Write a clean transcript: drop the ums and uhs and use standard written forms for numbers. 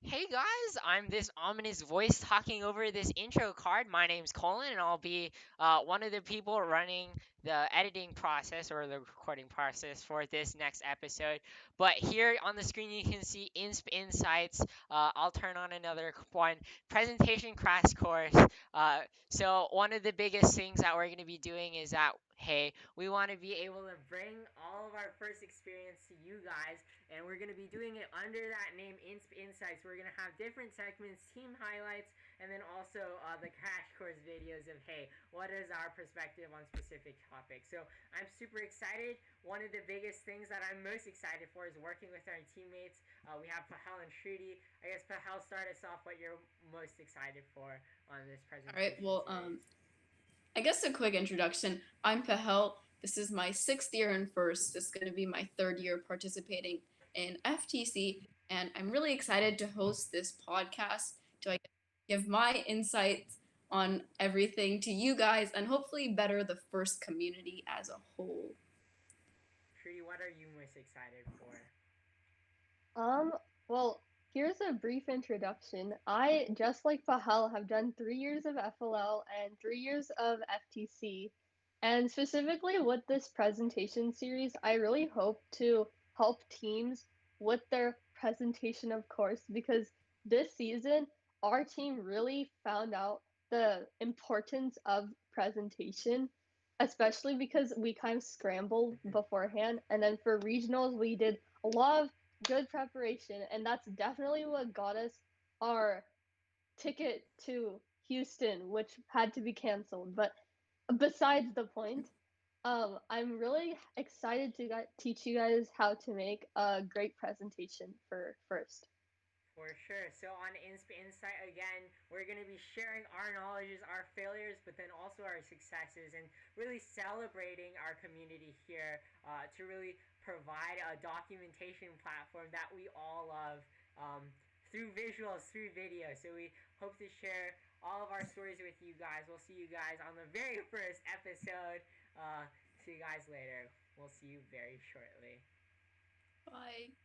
Hey guys, I'm this ominous voice talking over this intro card. My name's Colin, and I'll be one of the people running the editing process or the recording process for this next episode. But here on the screen, you can see Insp Insights. I'll turn on another one, presentation crash course. So, one of the biggest things that we're going to be doing is that, hey, we want to be able to bring all of our first experience to you guys, and we're going to be doing it under that name, Insp Insights. We're going to have different segments, team highlights, and then also the crash course videos of, hey, what is our perspective on specific topics. So I'm super excited. One of the biggest things that I'm most excited for is working with our teammates. We have Pahal and Shruti. I guess Pahal, start us off what you're most excited for on this All right. presentation Well, series. I guess a quick introduction. I'm Pahel. This is my sixth year in first. This is going to be my third year participating in FTC, and I'm really excited to host this podcast to give my insights on everything to you guys and hopefully better the first community as a whole. Shruti, what are you most excited for? Um, well, here's a brief introduction. I, just like Fahel, have done 3 years of FLL and 3 years of FTC. And specifically with this presentation series, I really hope to help teams with their presentation, of course, because this season, our team really found out the importance of presentation, especially because we kind of scrambled beforehand. And then for regionals, we did a lot of good preparation, and that's definitely what got us our ticket to Houston, which had to be canceled. But besides the point, I'm really excited to teach you guys how to make a great presentation for first. For sure. So on Insp Insight, again, we're going to be sharing our knowledges, our failures, but then also our successes, and really celebrating our community here to really provide a documentation platform that we all love through visuals, through video. So we hope to share all of our stories with you guys. We'll see you guys on the very first episode. See you guys later. We'll see you very shortly. Bye.